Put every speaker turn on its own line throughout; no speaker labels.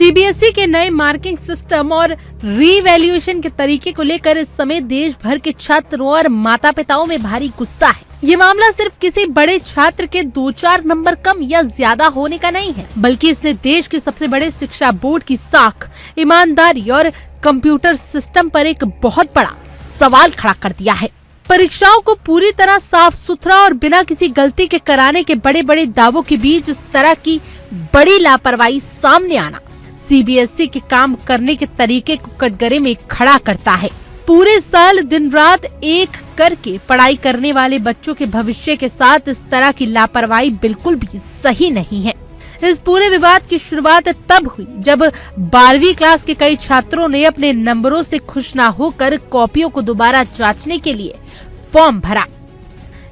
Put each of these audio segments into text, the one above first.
CBSE के नए marking system और रीवैल्यूएशन के तरीके को लेकर इस समय देश भर के छात्रों और माता पिताओं में भारी गुस्सा है। ये मामला सिर्फ किसी बड़े छात्र के 2-4 नंबर कम या ज्यादा होने का नहीं है, बल्कि इसने देश के सबसे बड़े शिक्षा बोर्ड की साख, ईमानदारी और कंप्यूटर सिस्टम पर एक बहुत बड़ा सवाल खड़ा कर दिया है। परीक्षाओं को पूरी तरह साफ सुथरा और बिना किसी गलती के कराने के बड़े बड़े दावों के बीच इस तरह की बड़ी लापरवाही सामने आना सीबीएसई के काम करने के तरीके को कटघरे में खड़ा करता है। पूरे साल दिन रात एक करके पढ़ाई करने वाले बच्चों के भविष्य के साथ इस तरह की लापरवाही बिल्कुल भी सही नहीं है। इस पूरे विवाद की शुरुआत तब हुई जब 12वीं क्लास के कई छात्रों ने अपने नंबरों से खुश न होकर कॉपियों को दोबारा जांचने के लिए फॉर्म भरा।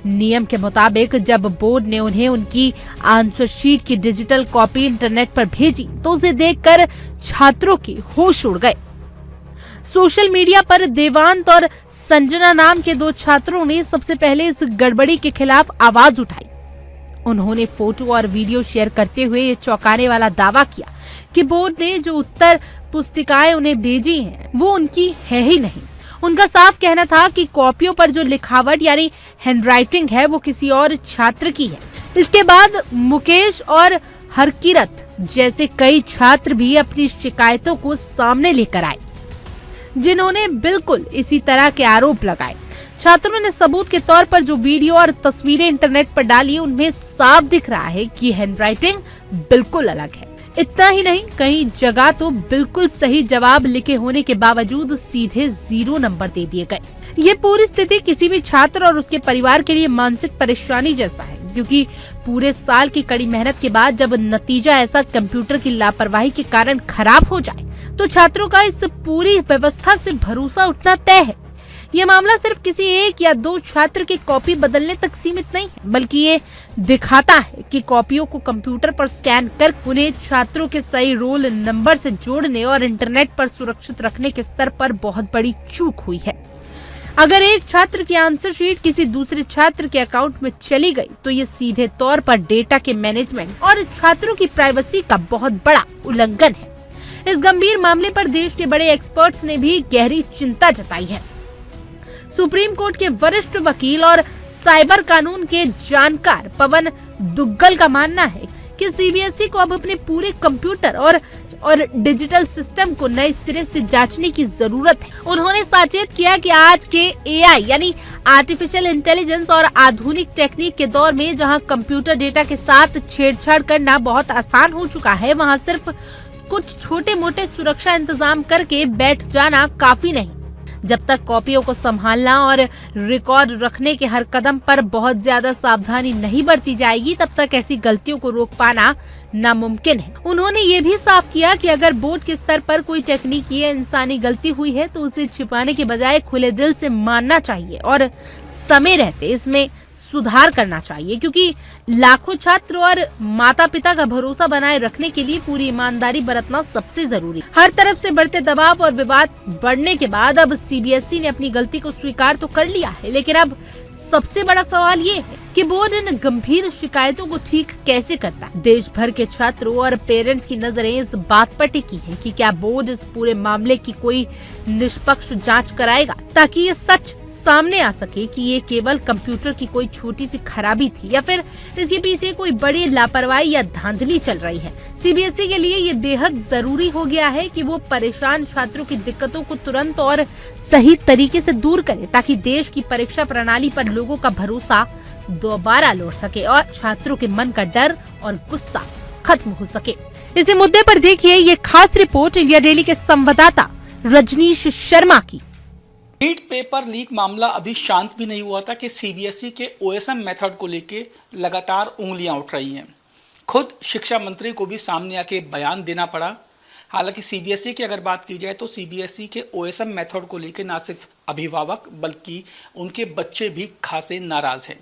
नियम के मुताबिक जब बोर्ड ने उन्हें उनकी आंसर शीट की डिजिटल कॉपी इंटरनेट पर भेजी तो उसे देखकर छात्रों के होश उड़ गए। सोशल मीडिया पर देवांत और संजना नाम के 2 छात्रों ने सबसे पहले इस गड़बड़ी के खिलाफ आवाज उठाई। उन्होंने फोटो और वीडियो शेयर करते हुए ये चौंकाने वाला दावा किया कि बोर्ड ने जो उत्तर पुस्तिकाएं उन्हें भेजी हैं वो उनकी है ही नहीं। उनका साफ कहना था कि कॉपियों पर जो लिखावट यानी हैंडराइटिंग है वो किसी और छात्र की है। इसके बाद मुकेश और हरकिरत जैसे कई छात्र भी अपनी शिकायतों को सामने लेकर आए, जिन्होंने बिल्कुल इसी तरह के आरोप लगाए। छात्रों ने सबूत के तौर पर जो वीडियो और तस्वीरें इंटरनेट पर डाली उनमें साफ दिख रहा है कि हैंडराइटिंग बिल्कुल अलग है। इतना ही नहीं, कई जगह तो बिल्कुल सही जवाब लिखे होने के बावजूद सीधे 0 नंबर दे दिए गए। ये पूरी स्थिति किसी भी छात्र और उसके परिवार के लिए मानसिक परेशानी जैसा है, क्योंकि पूरे साल की कड़ी मेहनत के बाद जब नतीजा ऐसा कंप्यूटर की लापरवाही के कारण खराब हो जाए तो छात्रों का इस पूरी व्यवस्था से भरोसा उठना तय है। ये मामला सिर्फ किसी 1 या 2 छात्र की कॉपी बदलने तक सीमित नहीं है, बल्कि ये दिखाता है कि कॉपियों को कंप्यूटर पर स्कैन कर उन्हें छात्रों के सही रोल नंबर से जोड़ने और इंटरनेट पर सुरक्षित रखने के स्तर पर बहुत बड़ी चूक हुई है। अगर एक छात्र की आंसर शीट किसी दूसरे छात्र के अकाउंट में चली गई तो ये सीधे तौर पर डेटा के मैनेजमेंट और छात्रों की प्राइवेसी का बहुत बड़ा उल्लंघन है। इस गंभीर मामले पर देश के बड़े एक्सपर्ट्स ने भी गहरी चिंता जताई है। सुप्रीम कोर्ट के वरिष्ठ वकील और साइबर कानून के जानकार पवन दुग्गल का मानना है कि सीबीएसई को अब अपने पूरे कंप्यूटर और डिजिटल सिस्टम को नए सिरे से जांचने की जरूरत है। उन्होंने सचेत किया कि आज के एआई यानी आर्टिफिशियल इंटेलिजेंस और आधुनिक टेक्निक के दौर में जहां कंप्यूटर डेटा के साथ छेड़छाड़ करना बहुत आसान हो चुका है, वहां सिर्फ कुछ छोटे मोटे सुरक्षा इंतजाम करके बैठ जाना काफी नहीं। जब तक कॉपियों को संभालना और रिकॉर्ड रखने के हर कदम पर बहुत ज्यादा सावधानी नहीं बरती जाएगी, तब तक ऐसी गलतियों को रोक पाना नामुमकिन है। उन्होंने ये भी साफ किया कि अगर बोर्ड के स्तर पर कोई तकनीकी या इंसानी गलती हुई है तो उसे छिपाने के बजाय खुले दिल से मानना चाहिए और समय रहते इसमें सुधार करना चाहिए, क्योंकि लाखों छात्र और माता पिता का भरोसा बनाए रखने के लिए पूरी ईमानदारी बरतना सबसे जरूरी। हर तरफ से बढ़ते दबाव और विवाद बढ़ने के बाद अब सीबीएसई ने अपनी गलती को स्वीकार तो कर लिया है, लेकिन अब सबसे बड़ा सवाल ये है कि बोर्ड इन गंभीर शिकायतों को ठीक कैसे करता है। देश भर के छात्रों और पेरेंट्स की नजरें इस बात पर टिकी हैं कि क्या बोर्ड इस पूरे मामले की कोई निष्पक्ष जांच कराएगा, ताकि ये सच सामने आ सके कि ये केवल कंप्यूटर की कोई छोटी सी खराबी थी या फिर इसके पीछे कोई बड़ी लापरवाही या धांधली चल रही है। सीबीएसई के लिए ये बेहद जरूरी हो गया है कि वो परेशान छात्रों की दिक्कतों को तुरंत और सही तरीके से दूर करे, ताकि देश की परीक्षा प्रणाली पर लोगों का भरोसा दोबारा लौट सके और छात्रों के मन का डर और गुस्सा खत्म हो सके। इसी मुद्दे पर देखिए ये खास रिपोर्ट इंडिया डेली के संवाददाता रजनीश शर्मा की।
नीट पेपर लीक मामला अभी शांत भी नहीं हुआ था कि सीबीएसई के ओएसएम मेथड को लेके लगातार उंगलियां उठ रही हैं। खुद शिक्षा मंत्री को भी सामने आके बयान देना पड़ा। हालांकि सीबीएसई की अगर बात की जाए तो सीबीएसई के ओएसएम मेथड को लेके ना सिर्फ अभिभावक बल्कि उनके बच्चे भी खासे नाराज हैं।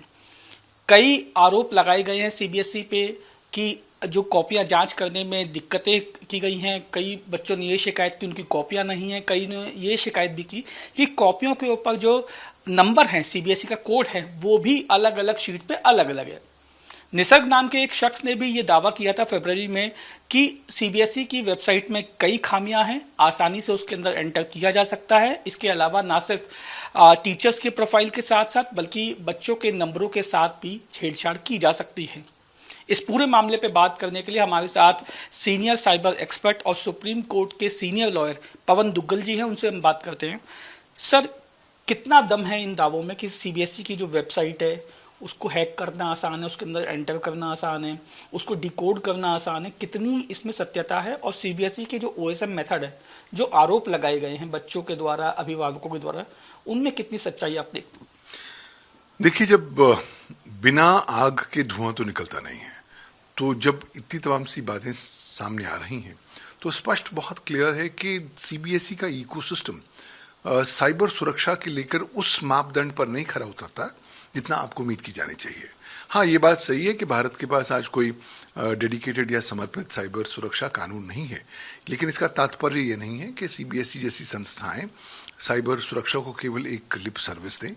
कई आरोप लगाए गए हैं सीबीएसई पे कि जो कॉपियां जांच करने में दिक्कतें की गई हैं। कई बच्चों ने ये शिकायत की उनकी कॉपियां नहीं हैं। कई ने ये शिकायत भी की कि कॉपियों के ऊपर जो नंबर हैं, सीबीएसई का कोड है, वो भी अलग अलग शीट पे अलग अलग है। निसर्ग नाम के एक शख्स ने भी ये दावा किया था फरवरी में कि सीबीएसई की वेबसाइट में कई खामियां हैं, आसानी से उसके अंदर एंटर किया जा सकता है। इसके अलावा ना सिर्फ टीचर्स के प्रोफाइल के साथ साथ बल्कि बच्चों के नंबरों के साथ भी छेड़छाड़ की जा सकती है। इस पूरे मामले पे बात करने के लिए हमारे साथ सीनियर साइबर एक्सपर्ट और सुप्रीम कोर्ट के सीनियर लॉयर पवन दुग्गल जी हैं, उनसे हम बात करते हैं। सर, कितना दम है इन दावों में कि सीबीएसई की जो वेबसाइट है उसको हैक करना आसान है, उसके अंदर एंटर करना आसान है, उसको डिकोड करना आसान है, कितनी इसमें सत्यता है? और सीबीएसई के जो ओएसएम मेथड है, जो आरोप लगाए गए हैं बच्चों के द्वारा, अभिभावकों के द्वारा, उनमें कितनी सच्चाई आप देखते हैं?
देखिए, जब बिना आग के धुआं तो निकलता नहीं है, तो जब इतनी तमाम सी बातें सामने आ रही हैं तो स्पष्ट बहुत क्लियर है कि सीबीएसई का इकोसिस्टम साइबर सुरक्षा के लेकर उस मापदंड पर नहीं खरा उतरता जितना आपको उम्मीद की जानी चाहिए। हाँ, ये बात सही है कि भारत के पास आज कोई डेडिकेटेड या समर्पित साइबर सुरक्षा कानून नहीं है, लेकिन इसका तात्पर्य ये नहीं है कि सीबीएसई जैसी संस्थाएं साइबर सुरक्षा को केवल एक लिप सर्विस दें।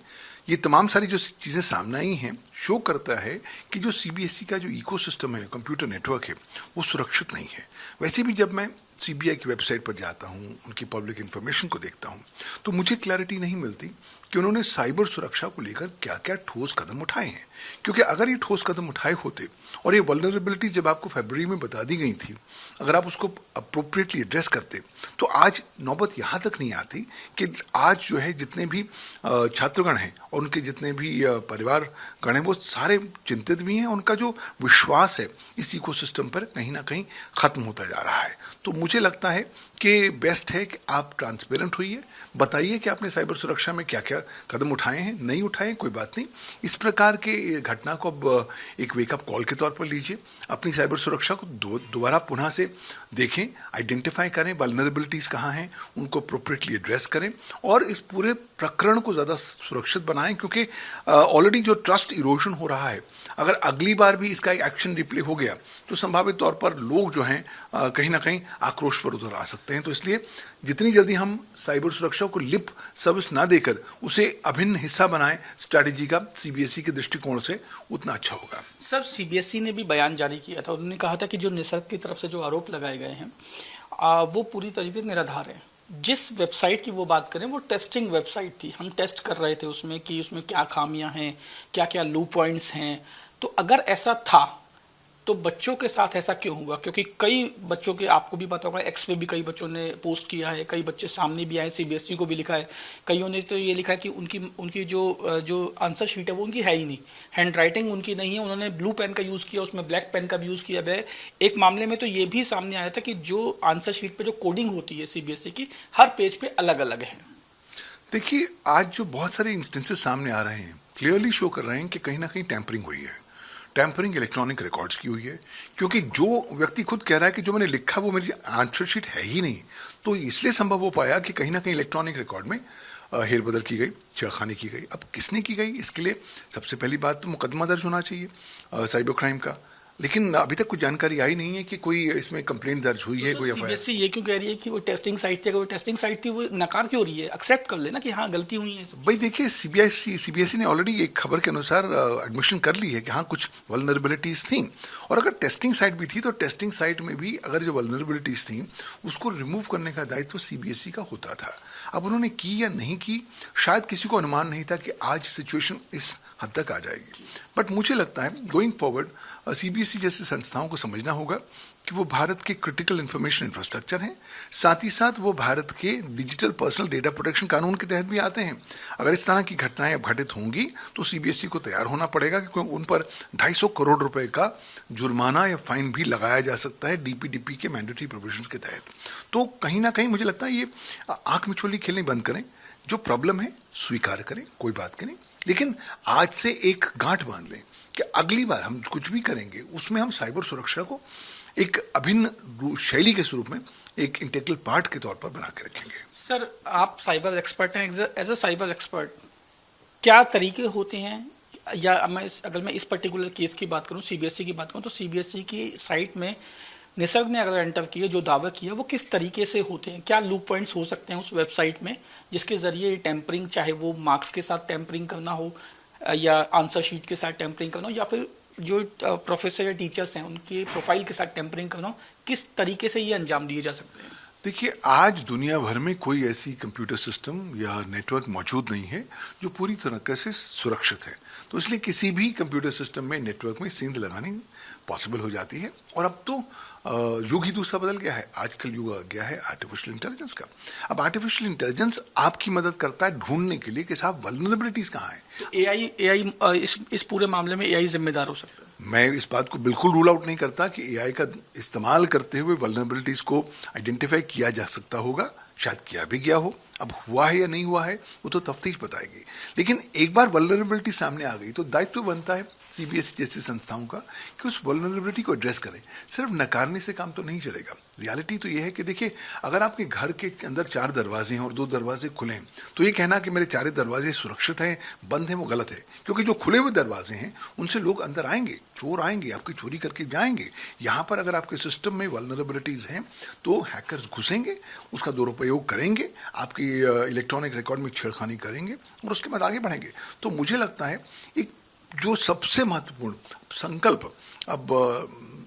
ये तमाम सारी जो चीज़ें सामने आई हैं शो करता है कि जो सीबीएसई का जो इकोसिस्टम है, कंप्यूटर नेटवर्क है, वो सुरक्षित नहीं है। वैसे भी जब मैं सीबीआई की वेबसाइट पर जाता हूँ, उनकी पब्लिक इन्फॉर्मेशन को देखता हूँ, तो मुझे क्लैरिटी नहीं मिलती कि उन्होंने साइबर सुरक्षा को लेकर क्या क्या ठोस कदम उठाए हैं। क्योंकि अगर ये ठोस कदम उठाए होते और ये वल्नरेबिलिटी जब आपको फरवरी में बता दी गई थी, अगर आप उसको अप्रोप्रिएटली एड्रेस करते तो आज नौबत यहाँ तक नहीं आती कि आज जो है जितने भी छात्रगण हैं और उनके जितने भी परिवारगण हैं वो सारे चिंतित भी हैं। उनका जो विश्वास है इस इकोसिस्टम पर कहीं ना कहीं ख़त्म होता जा रहा है। तो मुझे लगता है कि बेस्ट है कि आप ट्रांसपेरेंट होइए, बताइए कि आपने साइबर सुरक्षा में क्या क्या कदम उठाए हैं, नहीं उठाए, कोई बात नहीं। इस प्रकार के घटना को अब एक वेकअप कॉल के तौर पर लीजिए, अपनी साइबर सुरक्षा को दोबारा पुनः से देखें, आइडेंटिफाई करें वल्नरेबिलिटीज़ कहाँ हैं, उनको अप्रोप्रिएटली एड्रेस करें और इस पूरे प्रकरण को ज़्यादा सुरक्षित बनाएं। क्योंकि ऑलरेडी जो ट्रस्ट इरोजन हो रहा है, अगर अगली बार भी इसका एक एक्शन रिप्ले हो गया तो संभावित तौर पर लोग जो हैं कहीं ना कहीं आक्रोश पर उतर आ सकते हैं। तो इसलिए जितनी जल्दी हम साइबर सुरक्षा को लिप सर्विस ना देकर उसे अभिन्न हिस्सा बनाएं स्ट्रैटेजी का सीबीएसई के दृष्टिकोण से, उतना अच्छा होगा।
सर, सीबीएसई ने भी बयान जारी किया था, उन्होंने कहा था कि जो निसर्ग की तरफ से जो आरोप लगाए गए हैं वो पूरी तरीके से निराधार है। जिस वेबसाइट की वो बात करें वो टेस्टिंग वेबसाइट थी, हम टेस्ट कर रहे थे उसमें कि उसमें क्या खामियां हैं, क्या क्या लूप पॉइंट्स हैं। तो अगर ऐसा था तो बच्चों के साथ ऐसा क्यों हुआ? क्योंकि कई बच्चों के, आपको भी पता होगा, एक्स पे भी कई बच्चों ने पोस्ट किया है, कई बच्चे सामने भी आए, सीबीएसई को भी लिखा है, कईयों ने तो ये लिखा है कि उनकी जो आंसर शीट है वो उनकी है ही नहीं, हैंड राइटिंग उनकी नहीं है, उन्होंने ब्लू पेन का यूज़ किया, उसमें ब्लैक पेन का भी यूज़ किया है। एक मामले में तो ये भी सामने आया था कि जो आंसर शीट पर जो कोडिंग होती है सीबीएसई की, हर पेज पे अलग अलग है।
देखिए, आज जो बहुत सारे इंस्टेंसेस सामने आ रहे हैं क्लियरली शो कर रहे हैं कि कहीं ना कहीं टैंपरिंग हुई है, टैंपरिंग इलेक्ट्रॉनिक रिकॉर्ड्स की हुई है। क्योंकि जो व्यक्ति खुद कह रहा है कि जो मैंने लिखा वो मेरी आंसर शीट है ही नहीं, तो इसलिए संभव हो पाया कि कहीं ना कहीं इलेक्ट्रॉनिक रिकॉर्ड में हेरबदल की गई, छेड़खानी की गई। अब किसने की गई, इसके लिए सबसे पहली बात तो मुकदमा दर्ज होना चाहिए साइबर क्राइम का, लेकिन अभी तक कुछ जानकारी आई नहीं है कि कोई इसमें कंप्लेंट दर्ज हुई है, कोई एफआईआर।
सीबीएसई ये क्यों कह रही है कि वो टेस्टिंग साइट थी? अगर वो टेस्टिंग साइट थी, वो नकार क्यों रही है? एक्सेप्ट कर लेना कि हाँ गलती हुई है।
भाई देखिए, सीबीएसई ने ऑलरेडी एक खबर के अनुसार एडमिशन कर ली है कि हाँ कुछ वल्नरेबिलिटीज़ थी, और अगर टेस्टिंग साइट भी थी तो टेस्टिंग साइट में भी अगर जो वल्नरेबिलिटीज़ थी उसको रिमूव करने का दायित्व सीबीएसई का होता था। अब उन्होंने की या नहीं की, शायद किसी को अनुमान नहीं था कि आज सिचुएशन इस हद तक आ जाएगी। बट मुझे लगता है गोइंग फॉरवर्ड सीबीएसई जैसी संस्थाओं को समझना होगा कि वो भारत के क्रिटिकल इंफॉर्मेशन इंफ्रास्ट्रक्चर हैं, साथ ही साथ वो भारत के डिजिटल पर्सनल डेटा प्रोटेक्शन कानून के तहत भी आते हैं। अगर इस तरह की घटनाएं अब घटित होंगी तो सीबीएसई को तैयार होना पड़ेगा, क्योंकि उन पर 250 करोड़ रुपए का जुर्माना या फाइन भी लगाया जा सकता है डीपीडीपी के मैंडेटरी प्रोविजंस के तहत। तो कहीं ना कहीं मुझे लगता है ये आंख मिचोली खेलनी बंद करें, जो प्रॉब्लम है स्वीकार करें, कोई बात करें, लेकिन आज से एक गांठ बांध लें कि अगली बार हम कुछ भी करेंगे उसमें हम साइबर सुरक्षा को एक अभिन्न शैली के स्वरूप में एक इंटीग्रल पार्ट के तौर पर बना के रखेंगे।
सर, आप साइबर एक्सपर्ट हैं, एज अ साइबर एक्सपर्ट क्या तरीके होते हैं, या अगर मैं इस पर्टिकुलर केस की बात करूं, सीबीएसई की बात करूं, तो सीबीएसई की साइट में निसर्ग ने अगर एंटर किया, जो दावा किया, वो किस तरीके से होते हैं? क्या लूप पॉइंट्स हो सकते हैं उस वेबसाइट में जिसके जरिए टेम्परिंग, चाहे वो मार्क्स के साथ टेम्परिंग करना हो या आंसर शीट के साथ टेम्परिंग करना हो, या फिर जो प्रोफेसर या टीचर्स हैं उनके प्रोफाइल के साथ टेम्परिंग करना, किस तरीके से ये अंजाम दिए जा सकते हैं?
देखिए, आज दुनिया भर में कोई ऐसी कंप्यूटर सिस्टम या नेटवर्क मौजूद नहीं है जो पूरी तरह से सुरक्षित है। तो इसलिए किसी भी कंप्यूटर सिस्टम में, नेटवर्क में सेंध लगानी पॉसिबल हो जाती है। और अब तो युग ही दूसरा बदल गया है। आजकल युग आ गया है आर्टिफिशियल इंटेलिजेंस का। अब आर्टिफिशियल इंटेलिजेंस आपकी मदद करता है ढूंढने के लिए कि साहब वल्नरेबिलिटीज कहाँ हैं।
तो एआई इस पूरे मामले में एआई जिम्मेदार हो सकता है?
मैं इस बात को बिल्कुल रूल आउट नहीं करता कि एआई का इस्तेमाल करते हुए वल्नरेबिलिटीज को आइडेंटिफाई किया जा सकता होगा। शायद किया भी गया हो। अब हुआ है या नहीं हुआ है वो तो तफ्तीश बताएगी। लेकिन एक बार वल्नरेबिलिटी सामने आ गई तो दायित्व बनता है सीबीएसई जैसी संस्थाओं का कि उस वल्नरेबिलिटी को एड्रेस करें। सिर्फ नकारने से काम तो नहीं चलेगा। रियलिटी तो ये है कि देखिए, अगर आपके घर के अंदर 4 दरवाजे हैं और 2 दरवाजे खुले हैं, तो ये कहना कि मेरे 4 दरवाजे सुरक्षित हैं, बंद हैं, वो गलत है। क्योंकि जो खुले हुए दरवाजे हैं उनसे लोग अंदर आएंगे, चोर आएंगे, आपकी चोरी करके जाएंगे। यहाँ पर अगर आपके सिस्टम में वल्नरेबिलिटीज हैं तो हैकर्स घुसेंगे, उसका दुरुपयोग करेंगे, आपकी इलेक्ट्रॉनिक रिकॉर्ड में छेड़खानी करेंगे और उसके बाद आगे बढ़ेंगे। तो मुझे लगता है एक जो सबसे महत्वपूर्ण संकल्प अब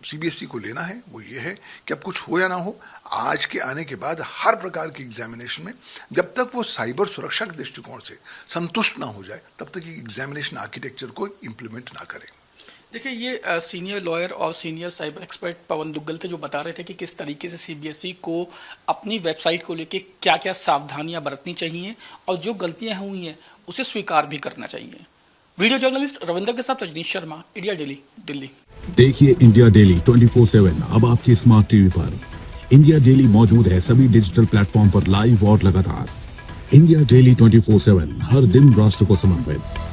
सीबीएसई को लेना है वो ये है कि अब कुछ हो या ना हो, आज के आने के बाद हर प्रकार की एग्जामिनेशन में जब तक वो साइबर सुरक्षा के दृष्टिकोण से संतुष्ट ना हो जाए तब तक एग्जामिनेशन आर्किटेक्चर को इम्प्लीमेंट ना करें।
देखिए, ये सीनियर लॉयर और सीनियर साइबर एक्सपर्ट पवन दुग्गल थे जो बता रहे थे कि किस तरीके से सीबीएसई को अपनी वेबसाइट को लेके क्या क्या सावधानियां बरतनी चाहिए और जो गलतियां हुई हैं उसे स्वीकार भी करना चाहिए। वीडियो जर्नलिस्ट रविंदर के साथ रजनीश शर्मा, इंडिया डेली, दिल्ली।
देखिए इंडिया डेली 24/7 अब आपकी स्मार्ट टीवी पर। इंडिया डेली मौजूद है सभी डिजिटल प्लेटफॉर्म पर लाइव और लगातार। इंडिया डेली 24/7 हर दिन राष्ट्र को समर्पित।